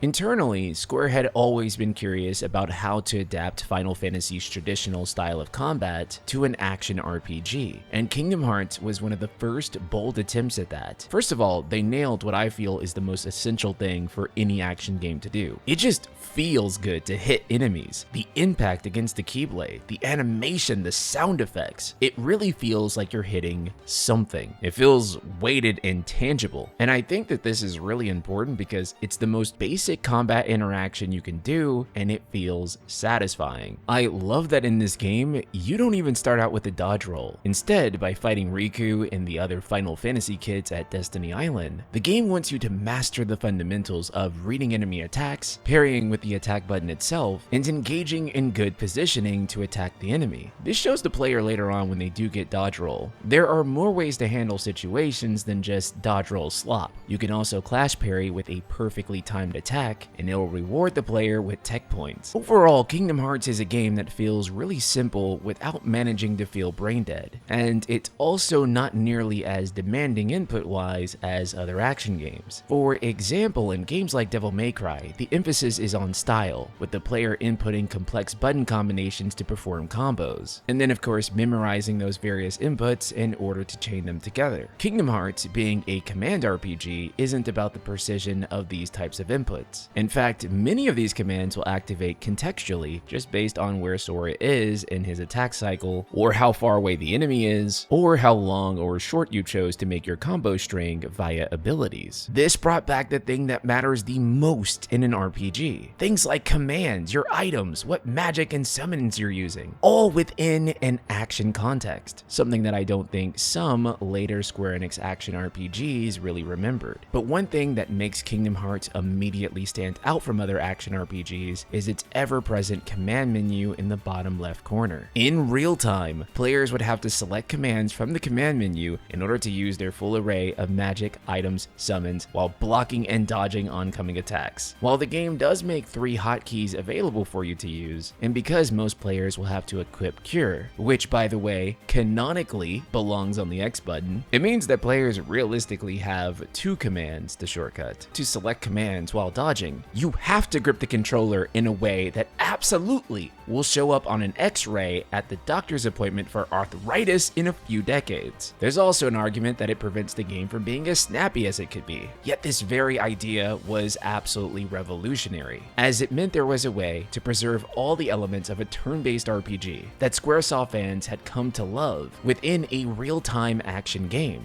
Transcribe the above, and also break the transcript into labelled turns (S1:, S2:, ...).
S1: Internally, Square had always been curious about how to adapt Final Fantasy's traditional style of combat to an action RPG, and Kingdom Hearts was one of the first bold attempts at that. First of all, they nailed what I feel is the most essential thing for any action game to do. It just feels good to hit enemies. The impact against the Keyblade, the animation, the sound effects, it really feels like you're hitting something. It feels weighted and tangible, and I think that this is really important because it's the most basic combat interaction you can do, and it feels satisfying. I love that in this game, you don't even start out with a dodge roll. Instead, by fighting Riku and the other Final Fantasy kids at Destiny Island, the game wants you to master the fundamentals of reading enemy attacks, parrying with the attack button itself, and engaging in good positioning to attack the enemy. This shows the player later on when they do get dodge roll. There are more ways to handle situations than just dodge roll slop. You can also clash parry with a perfectly timed attack, and it'll reward the player with tech points. Overall, Kingdom Hearts is a game that feels really simple without managing to feel brain dead, and it's also not nearly as demanding input-wise as other action games. For example, in games like Devil May Cry, the emphasis is on style, with the player inputting complex button combinations to perform combos, and then of course memorizing those various inputs in order to chain them together. Kingdom Hearts, being a command RPG, isn't about the precision of these types of inputs. In fact, many of these commands will activate contextually just based on where Sora is in his attack cycle, or how far away the enemy is, or how long or short you chose to make your combo string via abilities. This brought back the thing that matters the most in an RPG. Things like commands, your items, what magic and summons you're using, all within an action context, something that I don't think some later Square Enix action RPGs really remembered. But one thing that makes Kingdom Hearts immediately stand out from other action RPGs is its ever-present command menu in the bottom left corner. In real time, players would have to select commands from the command menu in order to use their full array of magic, items, summons, while blocking and dodging oncoming attacks. While the game does make 3 hotkeys available for you to use, and because most players will have to equip Cure, which by the way, canonically belongs on the X button, it means that players realistically have 2 commands to shortcut. To select commands while dodging, you have to grip the controller in a way that absolutely will show up on an X-ray at the doctor's appointment for arthritis in a few decades. There's also an argument that it prevents the game from being as snappy as it could be. Yet this very idea was absolutely revolutionary, as it meant there was a way to preserve all the elements of a turn-based RPG that Squaresoft fans had come to love within a real-time action game.